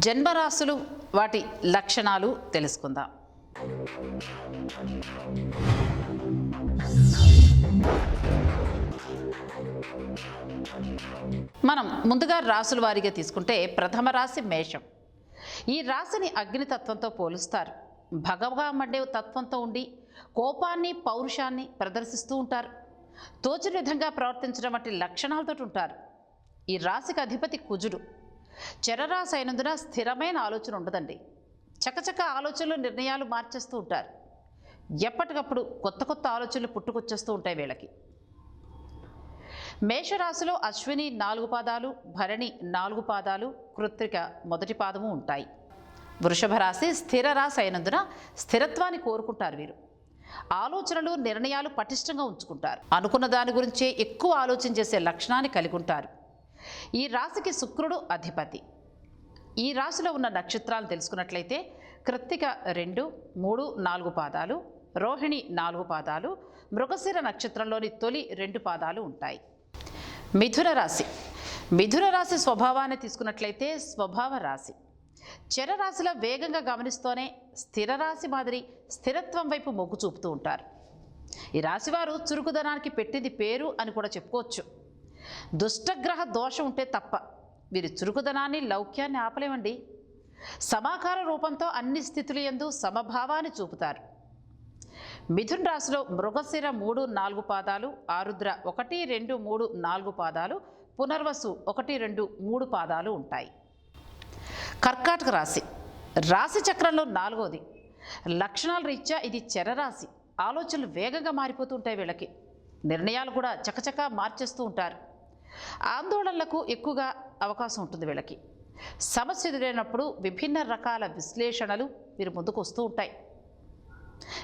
జన్మరాశులు వాటి లక్షణాలు తెలుసుకుందాం. మనం ముందుగా రాసుల వారీగా తీసుకుంటే ప్రథమ రాశి మేషం. ఈ రాశిని అగ్నితత్వంతో పోలుస్తారు. భగవగా మండే తత్వంతో ఉండి కోపాన్ని పౌరుషాన్ని ప్రదర్శిస్తూ ఉంటారు. తోచిన విధంగా ప్రవర్తించడం వంటి లక్షణాలతో ఉంటారు. ఈ రాశికి అధిపతి కుజుడు. చరరాశి అయినందున స్థిరమైన ఆలోచన ఉండదండి. చకచక ఆలోచనలు నిర్ణయాలు మార్చేస్తూ ఉంటారు. ఎప్పటికప్పుడు కొత్త కొత్త ఆలోచనలు పుట్టుకొచ్చేస్తూ ఉంటాయి వీళ్ళకి. మేషరాశిలో అశ్విని 4 పాదాలు, భరణి 4 పాదాలు, కృత్తిక మొదటి పాదము ఉంటాయి. వృషభ రాశి స్థిర రాశి అయినందున స్థిరత్వాన్ని కోరుకుంటారు వీరు. ఆలోచనలు నిర్ణయాలు పటిష్టంగా ఉంచుకుంటారు. అనుకున్న దాని గురించే ఎక్కువ ఆలోచన చేసే లక్షణాన్ని కలిగి ఉంటారు. ఈ రాశికి శుక్రుడు అధిపతి. ఈ రాశిలో ఉన్న నక్షత్రాలు తెలుసుకున్నట్లయితే కృత్తిక 2, 3, 4 పాదాలు, రోహిణి 4 పాదాలు, మృగశిర నక్షత్రంలోని తొలి 2 పాదాలు ఉంటాయి. మిథున రాశి. మిథున రాశి స్వభావాన్ని తీసుకున్నట్లయితే స్వభావ రాశి. చరరాశిలో వేగంగా గమనిస్తూనే స్థిర రాశి మాదిరి స్థిరత్వం వైపు మొగ్గు చూపుతూ ఉంటారు. ఈ రాశివారు చురుకుదనానికి పెట్టింది పేరు అని కూడా చెప్పుకోవచ్చు. దుష్టగ్రహ దోషం ఉంటే తప్ప వీరి చురుకుదనాన్ని లౌక్యాన్ని ఆపలేమండి. సమాకార రూపంతో అన్ని స్థితుల యందు సమభావాన్ని చూపుతారు. మిథున్ రాశిలో మృగశిర 3, 4 పాదాలు, ఆరుద్ర 1, 2, 3, 4 పాదాలు, పునర్వసు 1, 2, 3 పాదాలు ఉంటాయి. కర్కాటక రాశి రాశి చక్రంలో 4వది. లక్షణాల రీత్యా ఇది చరరాశి. ఆలోచనలు వేగంగా మారిపోతూ ఉంటాయి వీళ్ళకి. నిర్ణయాలు కూడా చకచకా మార్చేస్తూ ఉంటారు. ఆందోళనలకు ఎక్కువగా అవకాశం ఉంటుంది వీళ్ళకి. సమస్య ఎదురైనప్పుడు విభిన్న రకాల విశ్లేషణలు వీరి ముందుకు వస్తూ ఉంటాయి.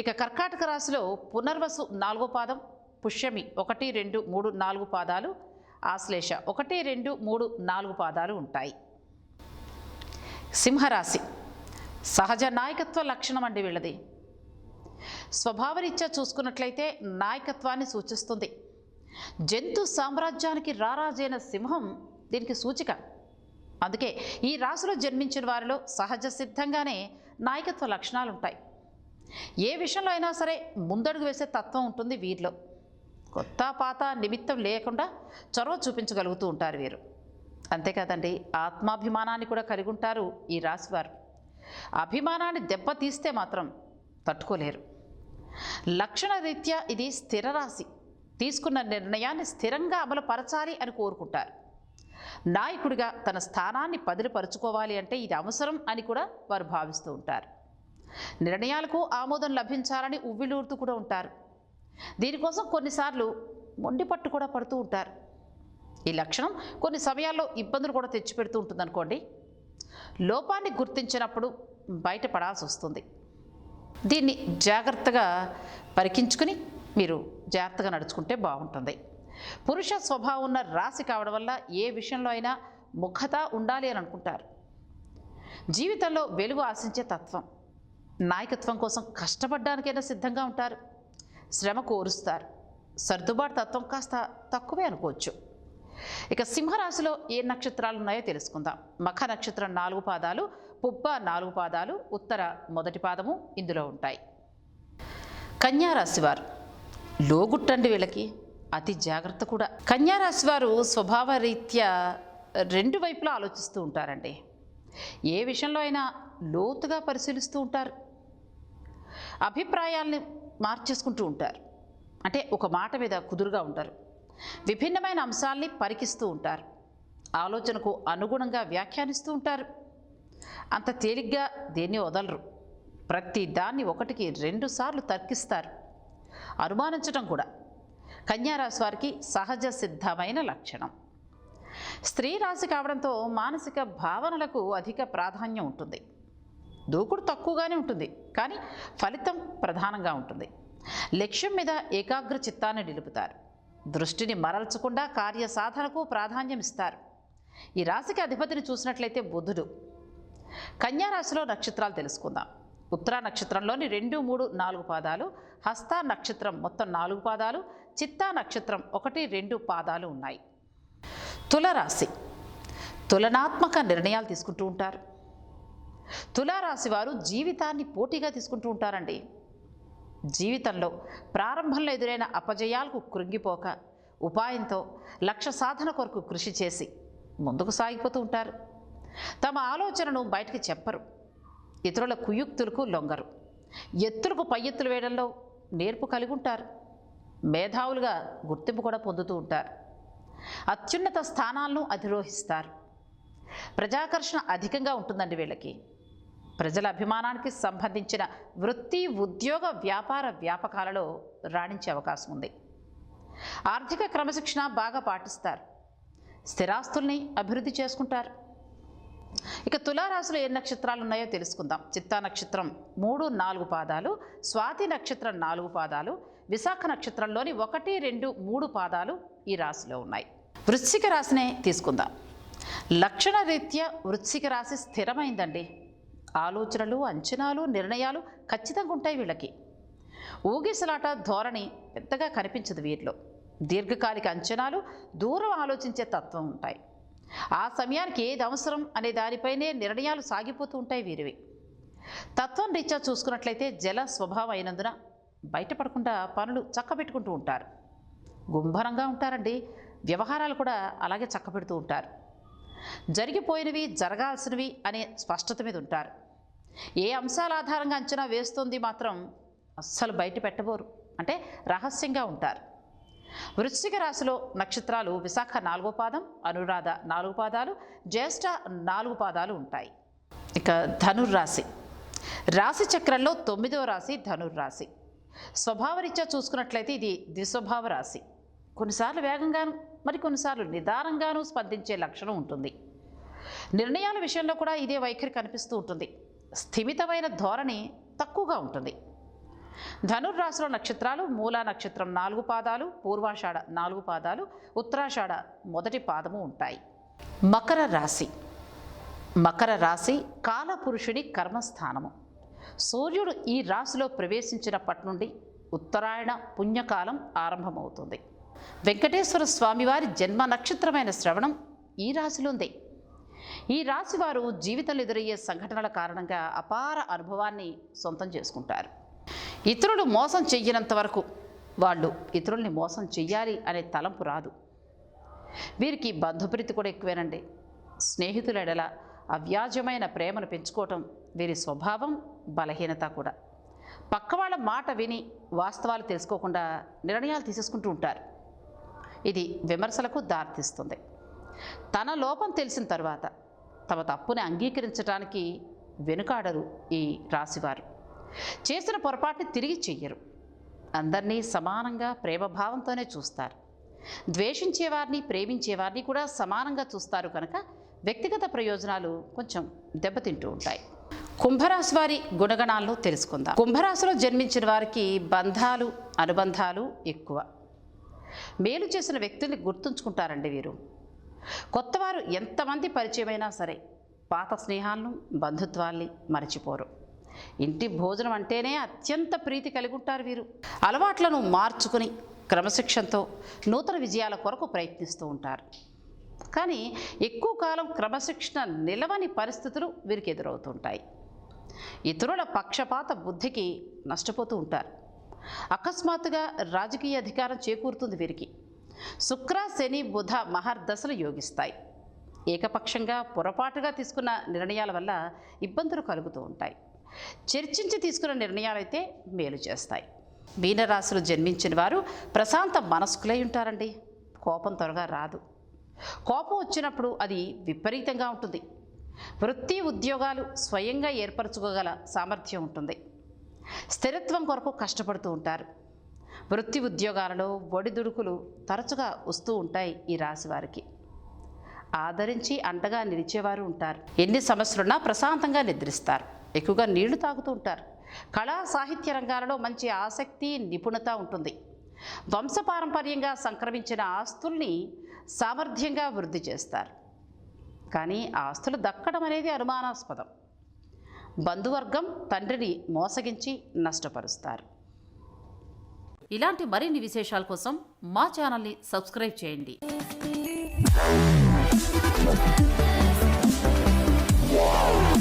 ఇక కర్కాటక రాశిలో పునర్వసు 4వ పాదం, పుష్యమి 1, 2, 3, 4 పాదాలు, ఆశ్లేష 1, 2, 3, 4 పాదాలు ఉంటాయి. సింహరాశి సహజ నాయకత్వ లక్షణం అండి వీళ్ళది. స్వభావరీత్యా చూసుకున్నట్లయితే నాయకత్వాన్ని సూచిస్తుంది. జంతు సామ్రాజ్యానికి రారాజైన సింహం దీనికి సూచిక. అందుకే ఈ రాశిలో జన్మించిన వారిలో సహజ సిద్ధంగానే నాయకత్వ లక్షణాలు ఉంటాయి. ఏ విషయంలో అయినా సరే ముందడుగు వేసే తత్వం ఉంటుంది వీరిలో. కొత్త పాత నిమిత్తం లేకుండా చొరవ చూపించగలుగుతూ ఉంటారు వీరు. అంతేకాదండి, ఆత్మాభిమానాన్ని కూడా కలిగి ఉంటారు ఈ రాశివారు. అభిమానాన్ని దెబ్బతీస్తే మాత్రం తట్టుకోలేరు. లక్షణ రీత్యా ఇది స్థిర రాశి. తీసుకున్న నిర్ణయాన్ని స్థిరంగా అమలుపరచాలి అని కోరుకుంటారు. నాయకుడిగా తన స్థానాన్ని పదిలిపరుచుకోవాలి అంటే ఇది అవసరం అని కూడా వారు భావిస్తూ ఉంటారు. నిర్ణయాలకు ఆమోదం లభించాలని ఉవ్విలూరుతూ కూడా ఉంటారు. దీనికోసం కొన్నిసార్లు మొండిపట్టు కూడా పడుతూ ఉంటారు. ఈ లక్షణం కొన్ని సమయాల్లో ఇబ్బందులు కూడా తెచ్చిపెడుతూ ఉంటుందనుకోండి. లోపాన్ని గుర్తించినప్పుడు బయటపడాల్సి వస్తుంది. దీన్ని జాగ్రత్తగా పరికించుకుని మీరు జాగ్రత్తగా నడుచుకుంటే బాగుంటుంది. పురుష స్వభావం ఉన్న రాశి కావడం వల్ల ఏ విషయంలో అయినా ముఖత ఉండాలి అని అనుకుంటారు. జీవితంలో వెలుగు ఆశించే తత్వం. నాయకత్వం కోసం కష్టపడడానికైనా సిద్ధంగా ఉంటారు. శ్రమ కోరుస్తారు. సర్దుబాటు తత్వం కాస్త తక్కువే అనుకోవచ్చు. ఇక సింహరాశిలో ఏ నక్షత్రాలు ఉన్నాయో తెలుసుకుందాం. మఖ నక్షత్రం 4 పాదాలు, పుబ్బ 4 పాదాలు, ఉత్తర మొదటి పాదము ఇందులో ఉంటాయి. కన్యారాశి వారు లోగుట్టండి వీళ్ళకి, అతి జాగ్రత్త కూడా. కన్యారాశి వారు స్వభావ రీత్యా 2 వైపులా ఆలోచిస్తూ ఉంటారండి. ఏ విషయంలో అయినా లోతుగా పరిశీలిస్తూ ఉంటారు. అభిప్రాయాల్ని మార్చేసుకుంటూ ఉంటారు. అంటే ఒక మాట మీద కుదురుగా ఉంటారు. విభిన్నమైన అంశాల్ని పరికిస్తూ ఉంటారు. ఆలోచనకు అనుగుణంగా వ్యాఖ్యానిస్తూ ఉంటారు. అంత తేలిగ్గా దేన్ని వదలరు. ప్రతి దాన్ని 1కి 2 సార్లు తర్కిస్తారు. అనుమానించడం కూడా కన్యారాశి వారికి సహజ సిద్ధమైన లక్షణం. స్త్రీ రాశి కావడంతో మానసిక భావనలకు అధిక ప్రాధాన్యం ఉంటుంది. దూకుడు తక్కువగానే ఉంటుంది, కానీ ఫలితం ప్రధానంగా ఉంటుంది. లక్ష్యం మీద ఏకాగ్ర చిత్తాన్ని నిలుపుతారు. దృష్టిని మరల్చకుండా కార్యసాధనకు ప్రాధాన్యం ఇస్తారు. ఈ రాశికి అధిపతిని చూసినట్లయితే బుధుడు. కన్యారాశిలో నక్షత్రాలు తెలుసుకుందాం. ఉత్తరా నక్షత్రంలోని 2, 3, 4 పాదాలు, హస్త నక్షత్రం మొత్తం 4 పాదాలు, చిత్తా నక్షత్రం 1, 2 పాదాలు ఉన్నాయి. తులరాశి తులనాత్మక నిర్ణయాలు తీసుకుంటూ ఉంటారు. తులారాశి వారు జీవితాన్ని పోటీగా తీసుకుంటూ ఉంటారండి. జీవితంలో ప్రారంభంలో ఎదురైన అపజయాలకు కృంగిపోక ఉపాయంతో లక్ష్య సాధన కొరకు కృషి చేసి ముందుకు సాగిపోతూ ఉంటారు. తమ ఆలోచనను బయటికి చెప్పరు. ఇతరుల కుయుక్తులకు లొంగరు. ఎత్తులకు పై ఎత్తులు వేయడంలో నేర్పు కలిగి ఉంటారు. మేధావులుగా గుర్తింపు కూడా పొందుతూ ఉంటారు. అత్యున్నత స్థానాలను అధిరోహిస్తారు. ప్రజాకర్షణ అధికంగా ఉంటుందండి వీళ్ళకి. ప్రజల అభిమానానికి సంబంధించిన వృత్తి, ఉద్యోగ, వ్యాపార వ్యాపకాలలో రాణించే అవకాశం ఉంది. ఆర్థిక క్రమశిక్షణ బాగా పాటిస్తారు. స్థిరాస్తుల్ని అభివృద్ధి చేసుకుంటారు. ఇక తులారాశిలో ఏ నక్షత్రాలు ఉన్నాయో తెలుసుకుందాం. చిత్తా నక్షత్రం 3, 4 పాదాలు, స్వాతి నక్షత్రం 4 పాదాలు, విశాఖ నక్షత్రంలోని 1, 2, 3 పాదాలు ఈ రాశిలో ఉన్నాయి. వృశ్చిక రాశినే తీసుకుందాం. లక్షణ రీత్యా వృశ్చిక రాశి స్థిరమైందండి. ఆలోచనలు, అంచనాలు, నిర్ణయాలు ఖచ్చితంగా ఉంటాయి వీళ్ళకి. ఊగిసలాట ధోరణి పెద్దగా కనిపించదు వీరిలో. దీర్ఘకాలిక అంచనాలు, దూరం ఆలోచించే తత్వం ఉంటాయి. ఆ సమయానికి ఏది అవసరం అనే దానిపైనే నిర్ణయాలు సాగిపోతూ ఉంటాయి వీరివి. తత్వం రీత్యా చూసుకున్నట్లయితే జల స్వభావం అయినందున బయటపడకుండా పనులు చక్కబెట్టుకుంటూ ఉంటారు. గుంభరంగా ఉంటారండి. వ్యవహారాలు కూడా అలాగే చక్కబెడుతూ ఉంటారు. జరిగిపోయినవి, జరగాల్సినవి అనే స్పష్టత మీద ఉంటారు. ఏ అంశాల ఆధారంగా అంచనా వేస్తుంది మాత్రం అస్సలు బయట పెట్టబోరు. అంటే రహస్యంగా ఉంటారు. వృశ్చిక రాశిలో నక్షత్రాలు విశాఖ 4వ పాదం, అనురాధ 4 పాదాలు, జ్యేష్ఠ 4 పాదాలు ఉంటాయి. ఇక ధనుర్రాశి. రాశి చక్రంలో 9వ రాశి ధనుర్రాశి. స్వభావరీత్యా చూసుకున్నట్లయితే ఇది ద్విస్వభావ రాశి. కొన్నిసార్లు వేగంగాను, మరి కొన్నిసార్లు నిదానంగాను స్పందించే లక్షణం ఉంటుంది. నిర్ణయాల విషయంలో కూడా ఇదే వైఖరి కనిపిస్తూ ఉంటుంది. స్థిమితమైన ధోరణి తక్కువగా ఉంటుంది. ధనుర్రాశిలో నక్షత్రాలు మూలా నక్షత్రం 4 పాదాలు, పూర్వాషాఢ 4 పాదాలు, ఉత్తరాషాఢ 1 పాదము ఉంటాయి. మకర రాశి. మకర రాశి కాలపురుషుని కర్మస్థానము. సూర్యుడు ఈ రాశిలో ప్రవేశించినప్పటి నుండి ఉత్తరాయణ పుణ్యకాలం ఆరంభమవుతుంది. వెంకటేశ్వర స్వామివారి జన్మ నక్షత్రమైన శ్రవణం ఈ రాశిలో ఉంది. ఈ రాశి వారు జీవితంలో ఎదురయ్యే సంఘటనల కారణంగా అపార అనుభవాన్ని సొంతం చేసుకుంటారు. ఇతరులు మోసం చెయ్యనంత వరకు వాళ్ళు ఇతరుల్ని మోసం చెయ్యాలి అనే తలంపు రాదు. వీరికి బంధుప్రీతి కూడా ఎక్కువేనండి. స్నేహితుల ఎడల అవ్యాజమైన ప్రేమను పెంచుకోవటం వీరి స్వభావం, బలహీనత కూడా. పక్కవాళ్ళ మాట విని వాస్తవాలు తెలుసుకోకుండా నిర్ణయాలు తీసేసుకుంటూ ఉంటారు. ఇది విమర్శలకు దారితీస్తుంది. తన లోపం తెలిసిన తర్వాత తమ తప్పుని అంగీకరించడానికి వెనుకాడరు ఈ రాశివారు. చేసిన పొరపాటుని తిరిగి చెయ్యరు. అందరినీ సమానంగా ప్రేమభావంతోనే చూస్తారు. ద్వేషించేవారిని, ప్రేమించేవారిని కూడా సమానంగా చూస్తారు కనుక వ్యక్తిగత ప్రయోజనాలు కొంచెం దెబ్బతింటూ ఉంటాయి. కుంభరాశి వారి గుణగణాలను తెలుసుకుందాం. కుంభరాశిలో జన్మించిన వారికి బంధాలు, అనుబంధాలు ఎక్కువ. మేలు చేసిన వ్యక్తుల్ని గుర్తుంచుకుంటారండి వీరు. కొత్తవారు ఎంతమంది పరిచయమైనా సరే పాత స్నేహాలను, బంధుత్వాల్ని మరచిపోరు. ఇంటి భోజనం అంటేనే అత్యంత ప్రీతి కలిగి ఉంటారు వీరు. అలవాట్లను మార్చుకుని క్రమశిక్షణతో నూతన విజయాల కొరకు ప్రయత్నిస్తూ ఉంటారు. కానీ ఎక్కువ కాలం క్రమశిక్షణ నిలవని పరిస్థితులు వీరికి ఎదురవుతుంటాయి. ఇతరుల పక్షపాత బుద్ధికి నష్టపోతూ ఉంటారు. అకస్మాత్తుగా రాజకీయ అధికారం చేకూరుతుంది వీరికి. శుక్ర, శని, బుధ మహర్దశలు యోగిస్తాయి. ఏకపక్షంగా పొరపాటుగా తీసుకున్న నిర్ణయాల వల్ల ఇబ్బందులు కలుగుతూ ఉంటాయి. చర్చించి తీసుకున్న నిర్ణయాలైతే మేలు చేస్తాయి. మీనరాశిలో జన్మించిన వారు ప్రశాంత మనస్కులై ఉంటారండి. కోపం త్వరగా రాదు. కోపం వచ్చినప్పుడు అది విపరీతంగా ఉంటుంది. వృత్తి, ఉద్యోగాలు స్వయంగా ఏర్పరచుకోగల సామర్థ్యం ఉంటుంది. స్థిరత్వం కొరకు కష్టపడుతూ ఉంటారు. వృత్తి ఉద్యోగాలలో ఒడిదుడుకులు తరచుగా వస్తూ ఉంటాయి ఈ రాశి వారికి. ఆదరించి అండగా నిలిచేవారు ఉంటారు. ఎన్ని సమస్యలున్నా ప్రశాంతంగా నిద్రిస్తారు. ఎక్కువగా నీళ్లు తాగుతూ ఉంటారు. కళా సాహిత్య రంగాలలో మంచి ఆసక్తి, నిపుణత ఉంటుంది. వంశపారంపర్యంగా సంక్రమించిన ఆస్తుల్ని సామర్థ్యంగా వృద్ధి చేస్తారు. కానీ ఆస్తులు దక్కడం అనేది అనుమానాస్పదం. బంధువర్గం తండ్రిని మోసగించి నష్టపరుస్తారు. ఇలాంటి మరిన్ని విశేషాల కోసం మా ఛానల్ని సబ్స్క్రైబ్ చేయండి. Wow.